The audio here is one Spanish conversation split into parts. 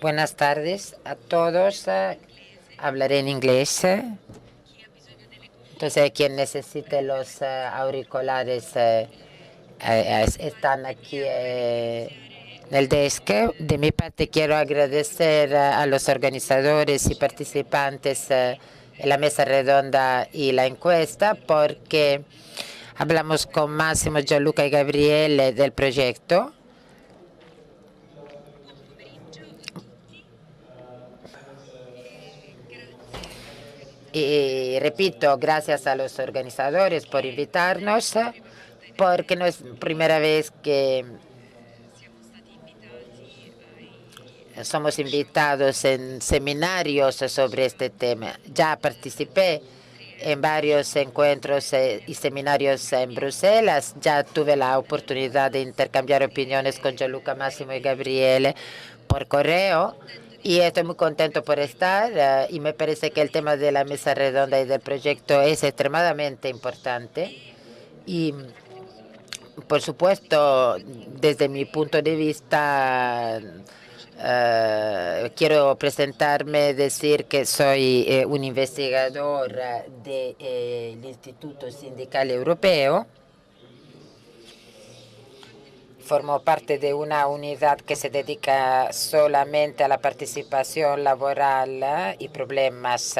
Buenas tardes a todos. Hablaré en inglés. Entonces, quien necesite los auriculares están aquí en el desk. De mi parte, quiero agradecer a los organizadores y participantes en la mesa redonda y la encuesta porque hablamos con Máximo, Gianluca y Gabriele del proyecto. Y repito, gracias a los organizadores por invitarnos, porque no es primera vez que somos invitados en seminarios sobre este tema. Ya participé en varios encuentros y seminarios en Bruselas. Ya tuve la oportunidad de intercambiar opiniones con Gianluca, Máximo y Gabriele por correo. Y estoy muy contento por estar y me parece que el tema de la mesa redonda y del proyecto es extremadamente importante. Y, por supuesto, desde mi punto de vista, quiero presentarme, decir que soy un investigador del Instituto Sindical Europeo. Formo parte de una unidad que se dedica solamente a la participación laboral y problemas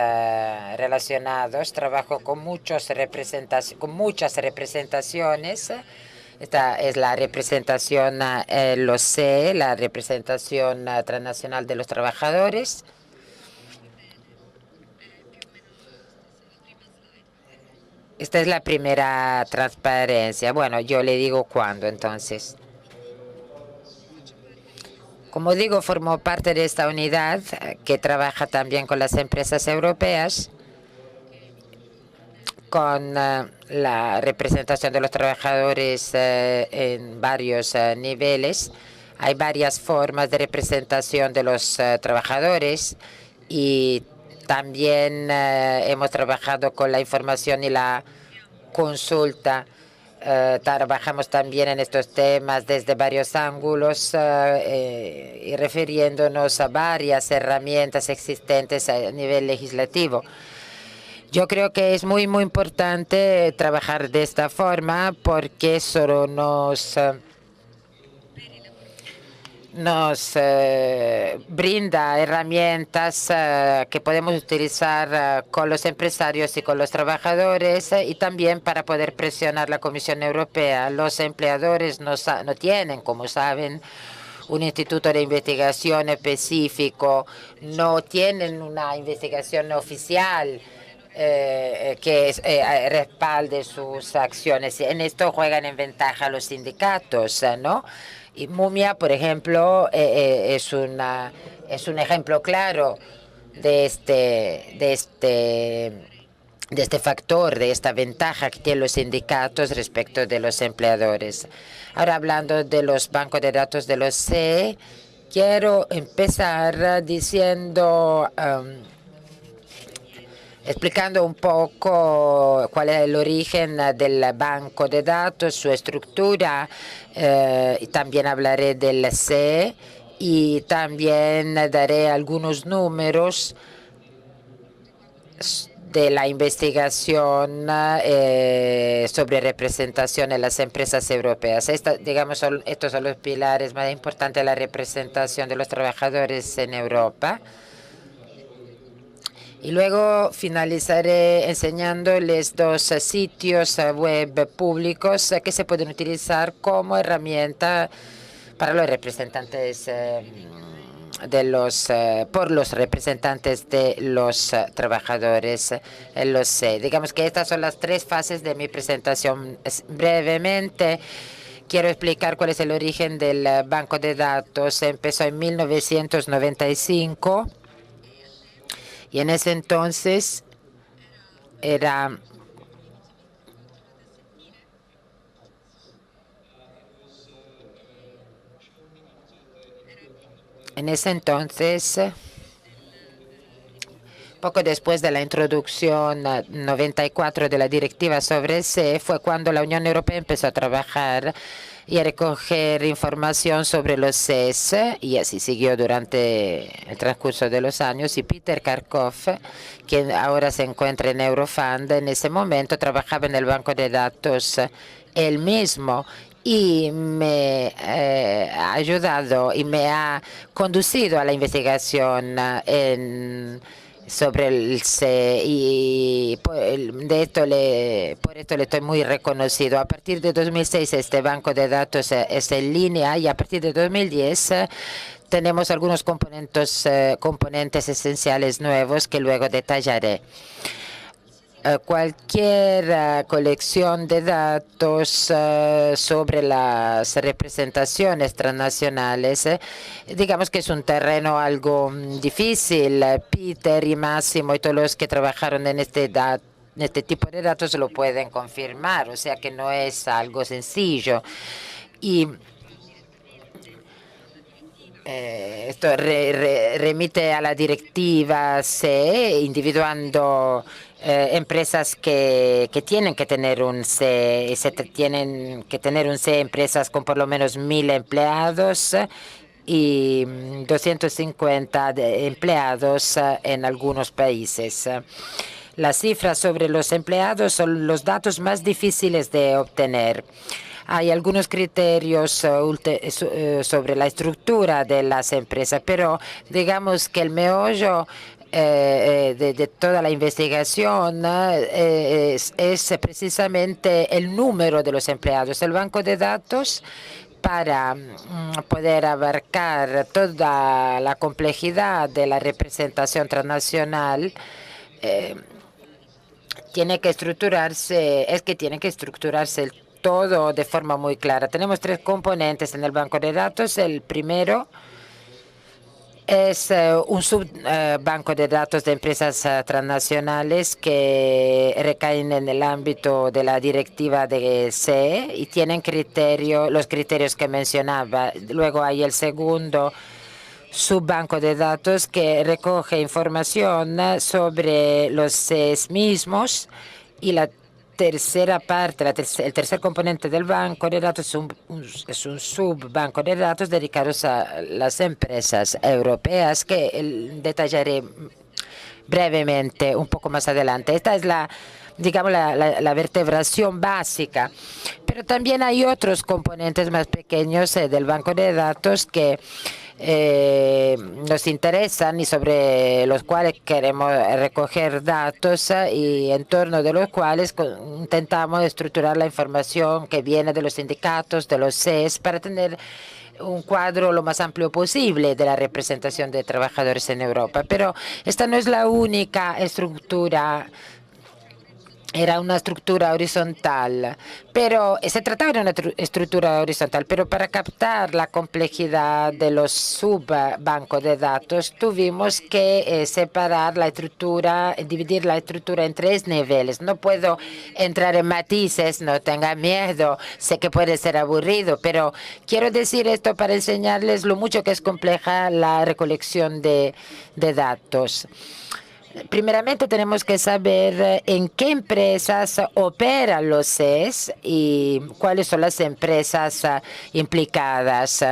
relacionados. Trabajo con muchas representaciones. Esta es la representación LOCE, la representación transnacional de los trabajadores. Esta es la primera transparencia. Bueno, yo le digo cuándo entonces. Como digo, formo parte de esta unidad que trabaja también con las empresas europeas, con la representación de los trabajadores en varios niveles. Hay varias formas de representación de los trabajadores y también hemos trabajado con la información y la consulta. Trabajamos también en estos temas desde varios ángulos y refiriéndonos a varias herramientas existentes a nivel legislativo. Yo creo que es muy importante trabajar de esta forma porque eso nos brinda herramientas que podemos utilizar con los empresarios y con los trabajadores y también para poder presionar la Comisión Europea. Los empleadores no tienen, como saben, un instituto de investigación específico, no tienen una investigación oficial que respalde sus acciones. En esto juegan en ventaja los sindicatos, ¿no? Y Mumia, por ejemplo, es un ejemplo claro de este factor, de esta ventaja que tienen los sindicatos respecto de los empleadores. Ahora, hablando de los bancos de datos de los CE, quiero empezar diciendo, explicando un poco cuál es el origen del banco de datos, su estructura, y también hablaré del CE y también daré algunos números de la investigación sobre representación en las empresas europeas. Digamos, estos son los pilares más importantes de la representación de los trabajadores en Europa. Y luego finalizaré enseñándoles dos sitios web públicos que se pueden utilizar como herramienta para los representantes por los representantes de los trabajadores. Digamos que estas son las tres fases de mi presentación. Brevemente, quiero explicar cuál es el origen del banco de datos. Empezó en 1995 y en ese entonces era poco después de la introducción 94 de la directiva sobre el CE, fue cuando la Unión Europea empezó a trabajar y a recoger información sobre los CES, y así siguió durante el transcurso de los años. Y Peter Karkov, quien ahora se encuentra en Eurofund, en ese momento trabajaba en el banco de datos él mismo, y me ha ayudado y me ha conducido a la investigación sobre el C, y por esto le estoy muy reconocido. A partir de 2006 este banco de datos es en línea, y a partir de 2010 tenemos algunos componentes esenciales nuevos que luego detallaré. Cualquier colección de datos sobre las representaciones transnacionales, digamos que es un terreno algo difícil. Peter y Máximo y todos los que trabajaron en este tipo de datos lo pueden confirmar, o sea que no es algo sencillo. Y esto remite a la directiva C, individuando empresas que tienen que tener un C, tienen que tener un C, empresas con por lo menos 1.000 empleados y 250 empleados en algunos países. Las cifras sobre los empleados son los datos más difíciles de obtener. Hay algunos criterios sobre la estructura de las empresas, pero digamos que el meollo de toda la investigación es precisamente el número de los empleados. El banco de datos, para poder abarcar toda la complejidad de la representación transnacional, tiene que estructurarse todo de forma muy clara. Tenemos 3 componentes en el banco de datos. El primero es un subbanco de datos de empresas transnacionales que recaen en el ámbito de la directiva de CE y tienen los criterios que mencionaba. Luego hay el segundo subbanco de datos que recoge información sobre los CES mismos, y la tercera parte, el tercer componente del banco de datos es un subbanco de datos dedicados a las empresas europeas que detallaré brevemente un poco más adelante. Esta es digamos, la vertebración básica, pero también hay otros componentes más pequeños del banco de datos que nos interesan y sobre los cuales queremos recoger datos y en torno de los cuales intentamos estructurar la información que viene de los sindicatos, de los CES, para tener un cuadro lo más amplio posible de la representación de trabajadores en Europa. Pero esta no es la única estructura. Era una estructura horizontal, pero se trataba de una estructura horizontal, pero para captar la complejidad de los subbancos de datos tuvimos que separar la estructura, dividir la estructura en 3 niveles. No puedo entrar en matices, no tengan miedo, sé que puede ser aburrido, pero quiero decir esto para enseñarles lo mucho que es compleja la recolección de datos. Primeramente tenemos que saber en qué empresas operan los CES y cuáles son las empresas implicadas.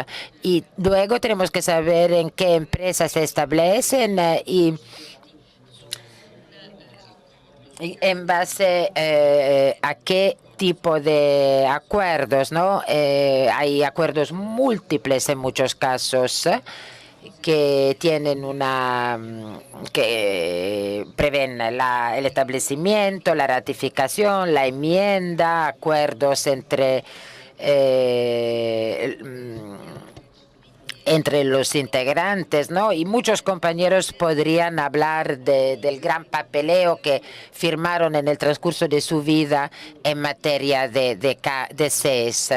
Y luego tenemos que saber en qué empresas se establecen y en base a qué tipo de acuerdos, ¿no? Hay acuerdos múltiples en muchos casos que prevén el establecimiento, la ratificación, la enmienda, acuerdos entre los integrantes, ¿no? Y muchos compañeros podrían hablar del gran papeleo que firmaron en el transcurso de su vida en materia de CES.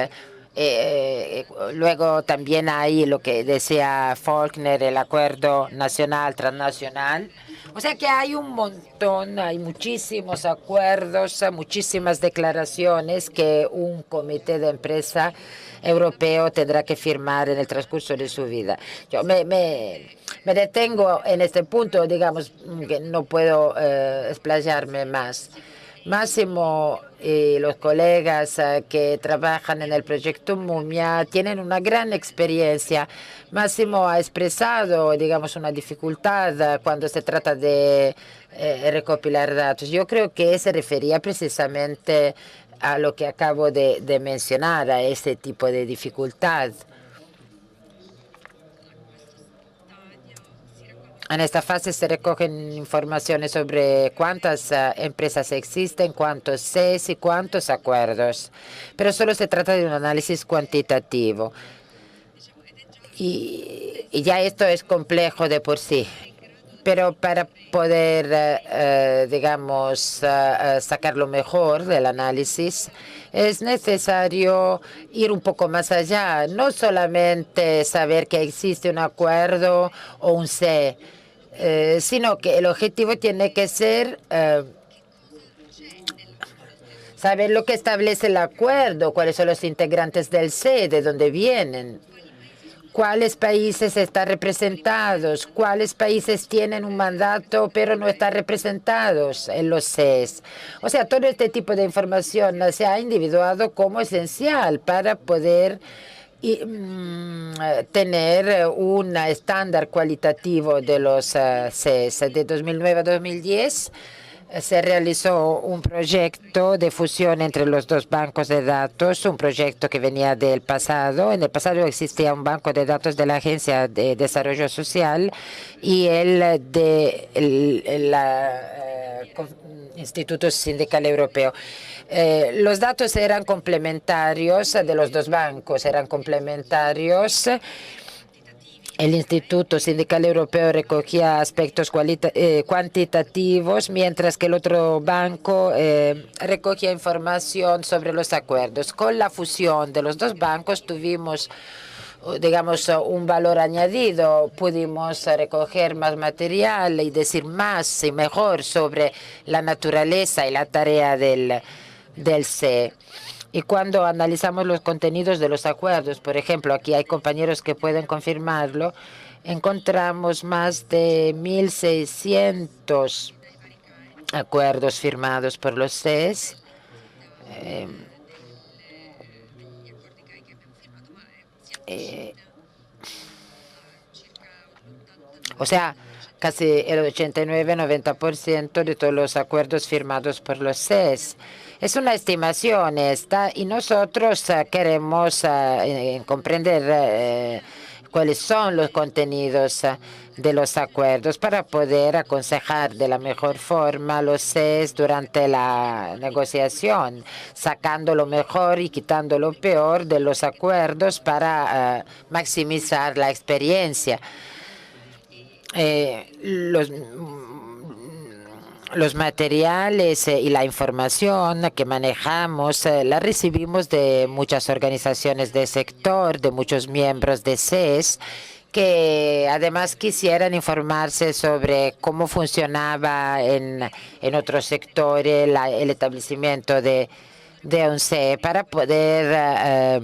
Luego también hay lo que decía Faulkner, el acuerdo nacional, transnacional. O sea que hay un montón, hay muchísimos acuerdos, muchísimas declaraciones que un comité de empresa europeo tendrá que firmar en el transcurso de su vida. Yo me detengo en este punto, digamos, que no puedo explayarme más. Máximo y los colegas que trabajan en el proyecto Mumia tienen una gran experiencia. Máximo ha expresado, digamos, una dificultad cuando se trata de recopilar datos. Yo creo que se refería precisamente a lo que acabo de mencionar, a ese tipo de dificultad. En esta fase se recogen informaciones sobre cuántas empresas existen, cuántos CES y cuántos acuerdos, pero solo se trata de un análisis cuantitativo. Y ya esto es complejo de por sí. Pero para poder, digamos, sacar lo mejor del análisis, es necesario ir un poco más allá, no solamente saber que existe un acuerdo o un C, sino que el objetivo tiene que ser saber lo que establece el acuerdo, cuáles son los integrantes del C, de dónde vienen, cuáles países están representados, cuáles países tienen un mandato pero no están representados en los CES. O sea, todo este tipo de información se ha individuado como esencial para poder tener un estándar cualitativo de los CES. De 2009 a 2010 se realizó un proyecto de fusión entre los dos bancos de datos, un proyecto que venía del pasado. En el pasado existía un banco de datos de la Agencia de Desarrollo Social y el de Instituto Sindical Europeo. Los datos eran complementarios de los dos bancos, eran complementarios. El Instituto Sindical Europeo recogía aspectos cuantitativos, mientras que el otro banco recogía información sobre los acuerdos. Con la fusión de los dos bancos tuvimos, digamos, un valor añadido. Pudimos recoger más material y decir más y mejor sobre la naturaleza y la tarea del CE. Y cuando analizamos los contenidos de los acuerdos, por ejemplo, aquí hay compañeros que pueden confirmarlo, encontramos más de 1.600 acuerdos firmados por los CES. O sea, casi el 89-90% de todos los acuerdos firmados por los CES. Es una estimación esta y nosotros queremos comprender cuáles son los contenidos de los acuerdos para poder aconsejar de la mejor forma a los CES durante la negociación, sacando lo mejor y quitando lo peor de los acuerdos para maximizar la experiencia. Los materiales y la información que manejamos la recibimos de muchas organizaciones del sector, de muchos miembros de CES, que además quisieran informarse sobre cómo funcionaba en otros sectores el establecimiento de un CE para poder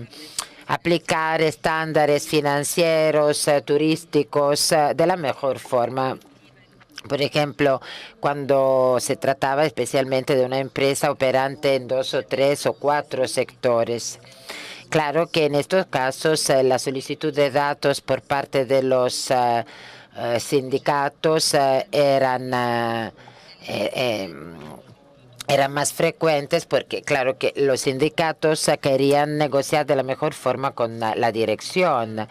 aplicar estándares financieros, turísticos de la mejor forma. Por ejemplo, cuando se trataba especialmente de una empresa operante en 2 o 3 o 4 sectores. Claro que en estos casos la solicitud de datos por parte de los sindicatos eran más frecuentes porque, claro, que los sindicatos querían negociar de la mejor forma con la dirección.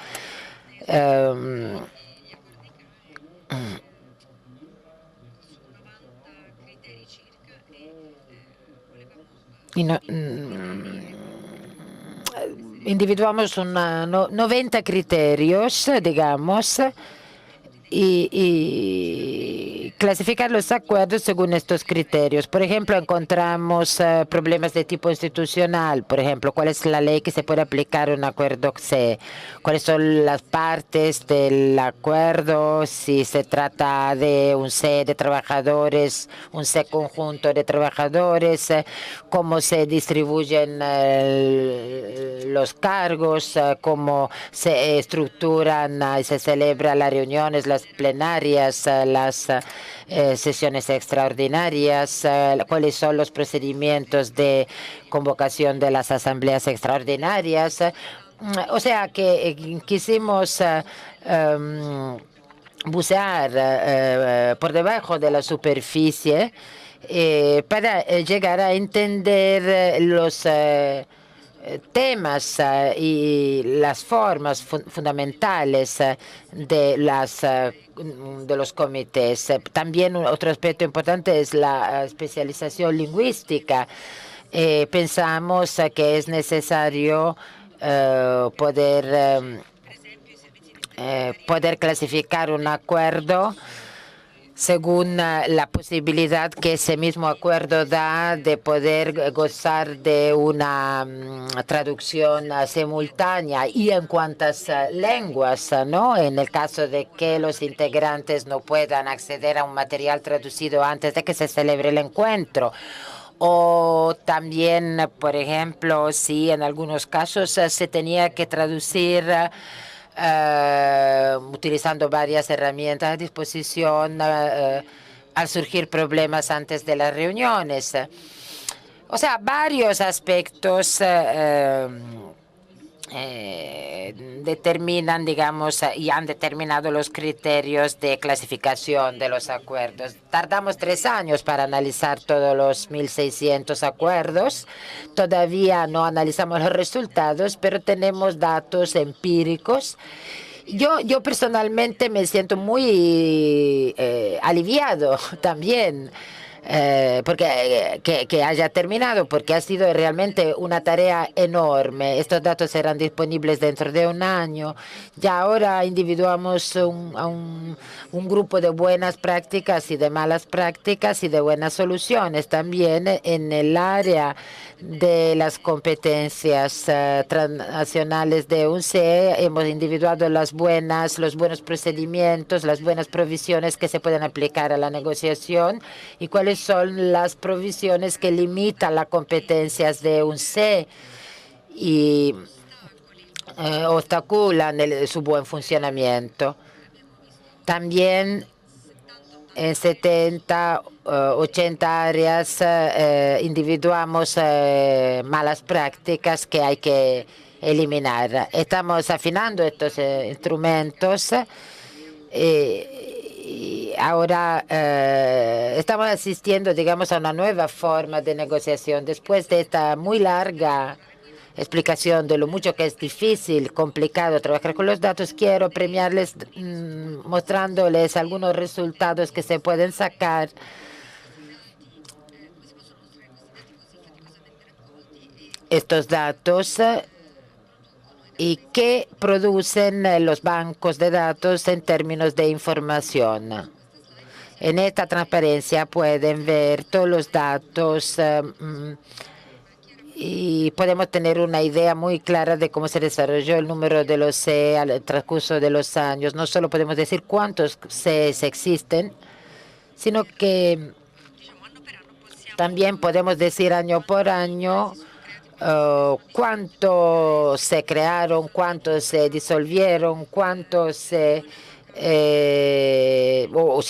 Individuamos 90 criterios, digamos, y clasificar los acuerdos según estos criterios. Por ejemplo, encontramos problemas de tipo institucional. Por ejemplo, ¿cuál es la ley que se puede aplicar a un acuerdo CE? ¿Cuáles son las partes del acuerdo? Si se trata de un CE de trabajadores, un CE conjunto de trabajadores, cómo se distribuyen los cargos, cómo se estructuran y se celebran las reuniones, las plenarias, las sesiones extraordinarias, cuáles son los procedimientos de convocación de las asambleas extraordinarias. O sea que quisimos bucear por debajo de la superficie para llegar a entender los temas y las formas fundamentales de los comités. También otro aspecto importante es la especialización lingüística. Pensamos que es necesario poder clasificar un acuerdo según la posibilidad que ese mismo acuerdo da de poder gozar de una traducción simultánea y en cuántas lenguas, ¿no? En el caso de que los integrantes no puedan acceder a un material traducido antes de que se celebre el encuentro. O también, por ejemplo, si en algunos casos se tenía que traducir utilizando varias herramientas a disposición al surgir problemas antes de las reuniones. O sea, varios aspectos determinan, digamos, y han determinado los criterios de clasificación de los acuerdos. Tardamos 3 años para analizar todos los 1.600 acuerdos. Todavía no analizamos los resultados, pero tenemos datos empíricos. Yo personalmente me siento muy aliviado también. Porque que haya terminado, porque ha sido realmente una tarea enorme. Estos datos serán disponibles dentro de un año. Ya ahora individuamos un grupo de buenas prácticas y de malas prácticas y de buenas soluciones. También en el área de las competencias transnacionales de UNCE hemos individuado los buenos procedimientos, las buenas provisiones que se pueden aplicar a la negociación y cuáles son las provisiones que limitan las competencias de UNCE y obstaculan su buen funcionamiento. También en 70, 80 áreas individuamos malas prácticas que hay que eliminar. Estamos afinando estos instrumentos y ahora estamos asistiendo, digamos, a una nueva forma de negociación. Después de esta muy larga explicación de lo mucho que es difícil, complicado trabajar con los datos, quiero premiarles mostrándoles algunos resultados que se pueden sacar estos datos y qué producen los bancos de datos en términos de información. En esta transparencia pueden ver todos los datos y podemos tener una idea muy clara de cómo se desarrolló el número de los CE al transcurso de los años. No solo podemos decir cuántos CEs existen, sino que también podemos decir año por año cuántos se crearon, cuántos se disolvieron, cuántos se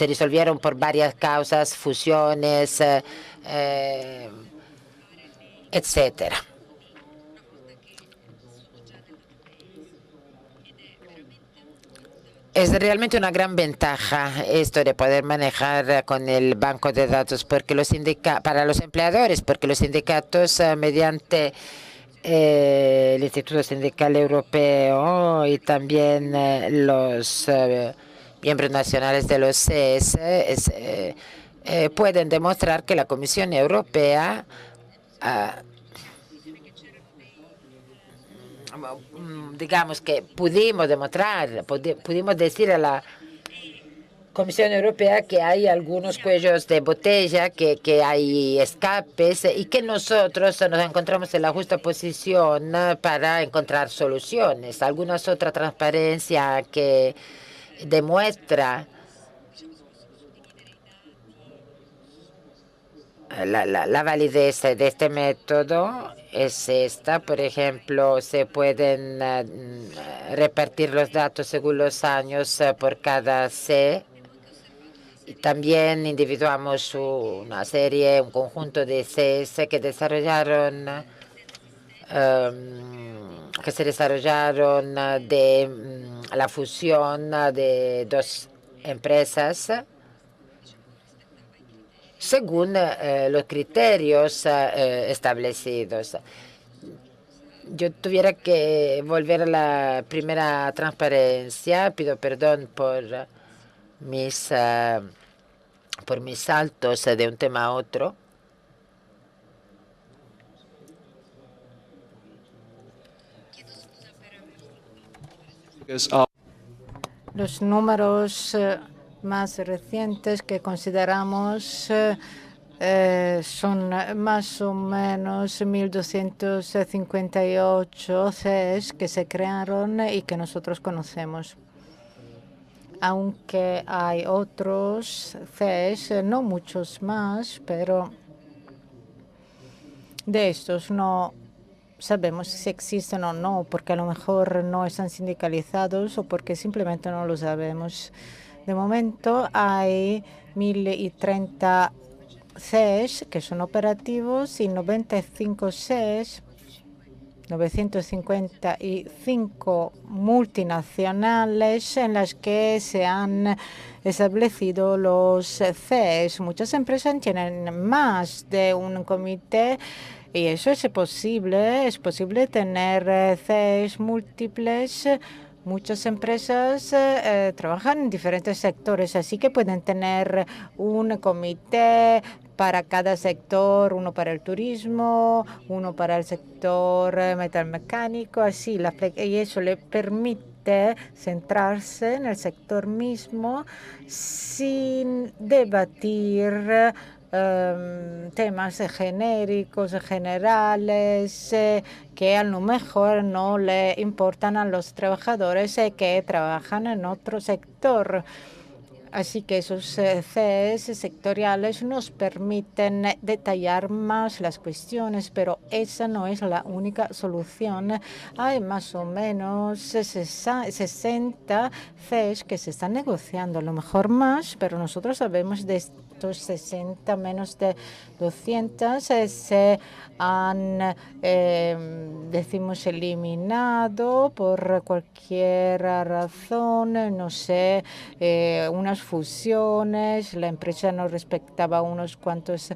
disolvieron por varias causas, fusiones, etcétera. Es realmente una gran ventaja esto de poder manejar con el banco de datos porque para los empleadores, porque los sindicatos mediante el Instituto Sindical Europeo y también los miembros nacionales de los CES pueden demostrar que la Comisión Europea digamos que pudimos demostrar, pudimos decir a la Comisión Europea que hay algunos cuellos de botella, que hay escapes y que nosotros nos encontramos en la justa posición para encontrar soluciones. Algunas otra transparencia que demuestra la validez de este método es esta. Por ejemplo, se pueden repartir los datos según los años por cada C Y también individuamos un conjunto de CES que se desarrollaron de la fusión de dos empresas según los criterios establecidos. Yo tuviera que volver a la primera transparencia. Pido perdón mis, por mis saltos de un tema a otro. Los números más recientes que consideramos son más o menos 1.258 CES que se crearon y que nosotros conocemos. Aunque hay otros CES, no muchos más, pero de estos no sabemos si existen o no, porque a lo mejor no están sindicalizados o porque simplemente no lo sabemos. De momento hay 1.030 CES que son operativos y 95 CES, 955 multinacionales en las que se han establecido los CES. Muchas empresas tienen más de un comité y eso es posible tener CES múltiples. Muchas empresas trabajan en diferentes sectores, así que pueden tener un comité para cada sector, uno para el turismo, uno para el sector metalmecánico, así, y eso le permite centrarse en el sector mismo sin debatir temas genéricos, generales, que a lo mejor no le importan a los trabajadores que trabajan en otro sector. Así que esos CES sectoriales nos permiten detallar más las cuestiones, pero esa no es la única solución. Hay más o menos 60 CES que se están negociando, a lo mejor más, pero nosotros sabemos de estos 60, menos de 200 se han, decimos, eliminado por cualquier razón, no sé, unas fusiones, la empresa no respetaba unos cuantos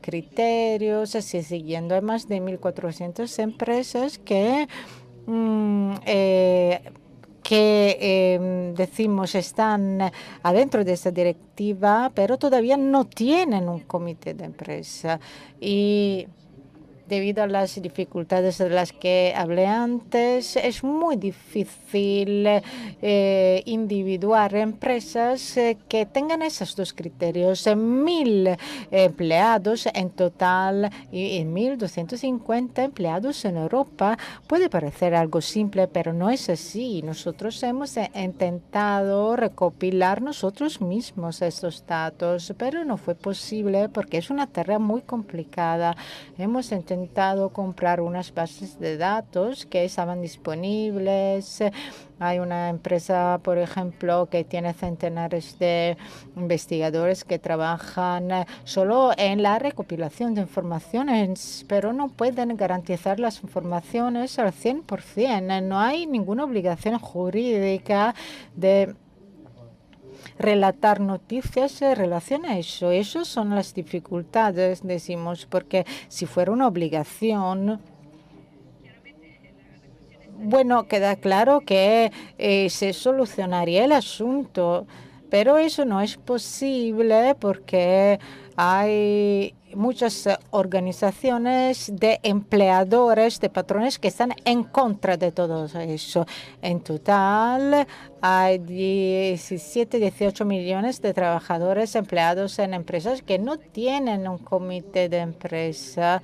criterios, así siguiendo. Hay más de 1.400 empresas que decimos están adentro de esta directiva, pero todavía no tienen un comité de empresa. Y debido a las dificultades de las que hablé antes, es muy difícil individuar empresas que tengan esos dos criterios. 1.000 empleados en total y 1.250 empleados en Europa. Puede parecer algo simple, pero no es así. Nosotros hemos intentado recopilar nosotros mismos estos datos, pero no fue posible porque es una tarea muy complicada. Hemos intentado comprar unas bases de datos que estaban disponibles. Hay una empresa, por ejemplo, que tiene centenares de investigadores que trabajan solo en la recopilación de informaciones, pero no pueden garantizar las informaciones al 100%. No hay ninguna obligación jurídica de relatar noticias en relación a eso. Esas son las dificultades, decimos, porque si fuera una obligación, bueno, queda claro que se solucionaría el asunto, pero eso no es posible porque hay muchas organizaciones de empleadores, de patrones que están en contra de todo eso. En total, hay 17, 18 millones de trabajadores empleados en empresas que no tienen un comité de empresa.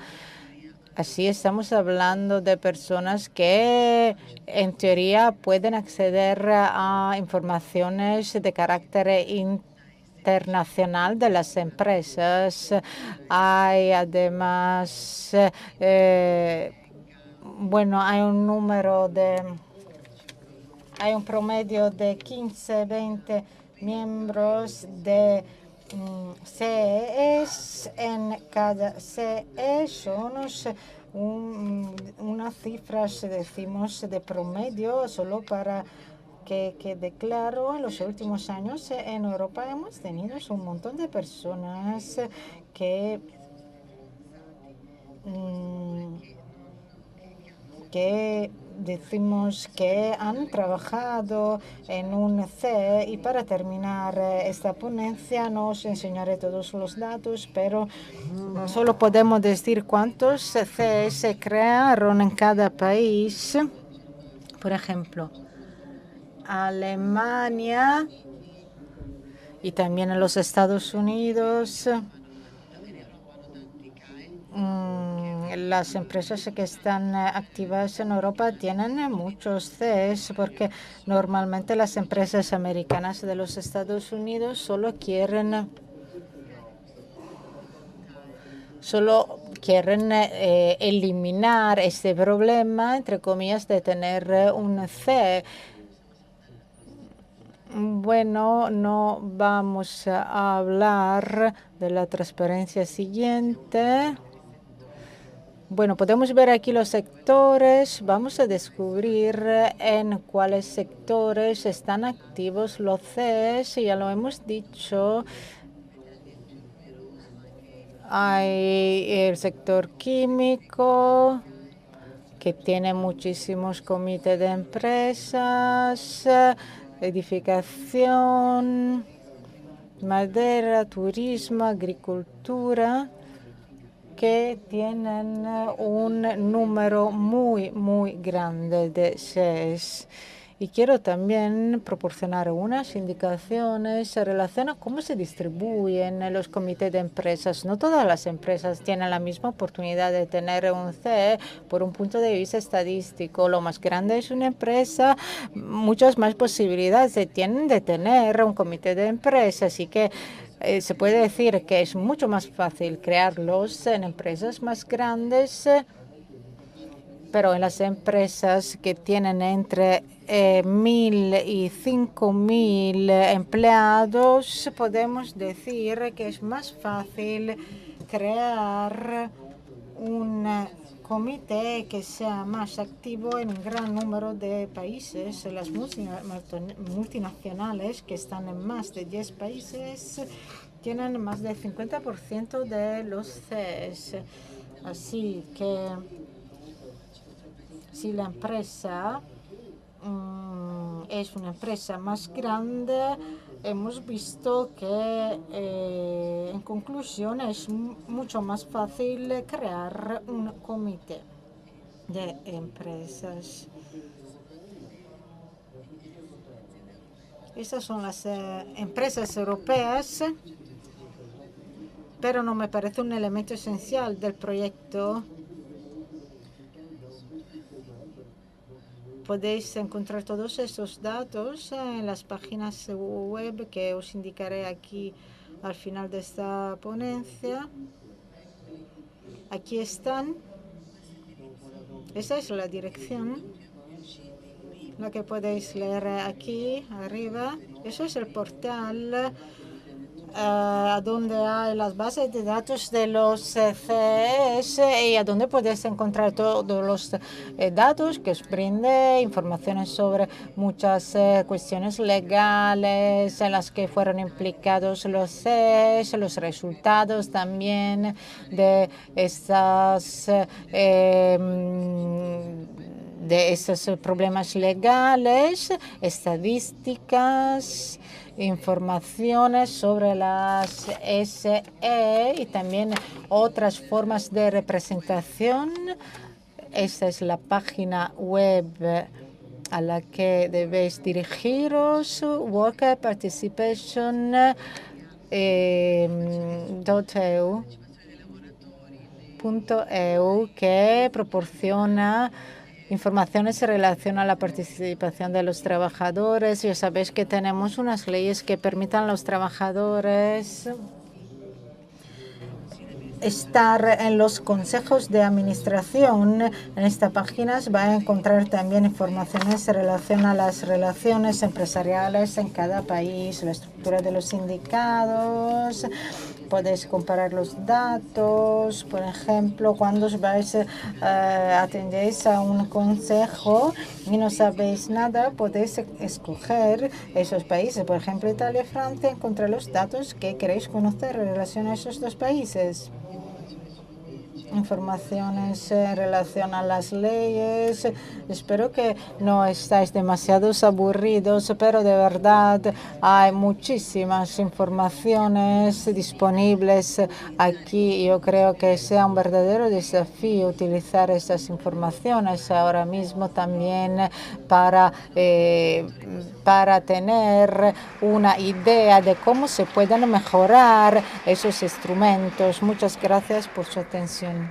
Así estamos hablando de personas que en teoría pueden acceder a informaciones de carácter internacional de las empresas. Hay además, bueno, hay un promedio de 15, 20 miembros de CEs. En cada CE son unas cifras, decimos, de promedio, solo para que quede claro. En los últimos años en Europa hemos tenido un montón de personas que decimos que han trabajado en un CE. Y para terminar esta ponencia no os enseñaré todos los datos, pero solo podemos decir cuántos CE se crearon en cada país. Por ejemplo, Alemania y también en los Estados Unidos. Las empresas que están activas en Europa tienen muchos CEs, porque normalmente las empresas americanas de los Estados Unidos solo quieren eliminar este problema, entre comillas, de tener un CE. Bueno, no vamos a hablar de la transparencia siguiente. Bueno, podemos ver aquí los sectores. Vamos a descubrir en cuáles sectores están activos los CEs. Ya lo hemos dicho. Hay el sector químico, que tiene muchísimos comités de empresas, edificación, madera, turismo, agricultura, que tienen un número muy grande de CEs. Y quiero también proporcionar unas indicaciones en relación a cómo se distribuyen los comités de empresas. No todas las empresas tienen la misma oportunidad de tener un CE por un punto de vista estadístico. Lo más grande es una empresa, muchas más posibilidades tienen de tener un comité de empresas. Así que se puede decir que es mucho más fácil crearlos en empresas más grandes, pero en las empresas que tienen entre 1.000 y 5.000 empleados, podemos decir que es más fácil crear un comité que sea más activo en un gran número de países. Las multinacionales que están en más de 10 países tienen más del 50% de los CEs. Así que si la empresa es una empresa más grande, hemos visto que en conclusión es mucho más fácil crear un comité de empresas. Estas son las empresas europeas, pero no me parece un elemento esencial del proyecto. Podéis encontrar todos estos datos en las páginas web que os indicaré aquí al final de esta ponencia. Aquí están. Esa es la dirección, la que podéis leer aquí arriba. Eso es el portal donde hay las bases de datos de los CEs y a donde podéis encontrar todos los datos que os brinde informaciones sobre muchas cuestiones legales en las que fueron implicados los CEs, los resultados también de esos problemas legales, estadísticas, informaciones sobre las SE y también otras formas de representación. Esta es la página web a la que debéis dirigiros, Worker Participation .eu, que proporciona informaciones en relación a la participación de los trabajadores. Ya sabéis que tenemos unas leyes que permitan a los trabajadores estar en los consejos de administración. En esta página va a encontrar también informaciones en relación a las relaciones empresariales en cada país, la estructura de los sindicatos. Podéis comparar los datos, por ejemplo, cuando atendéis a un consejo y no sabéis nada, podéis escoger esos países, por ejemplo, Italia y Francia, encontrar los datos que queréis conocer en relación a esos dos países. Informaciones en relación a las leyes. Espero que no estáis demasiado aburridos, pero de verdad hay muchísimas informaciones disponibles aquí. Yo creo que sea un verdadero desafío utilizar esas informaciones ahora mismo también para tener una idea de cómo se pueden mejorar esos instrumentos. Muchas gracias por su atención.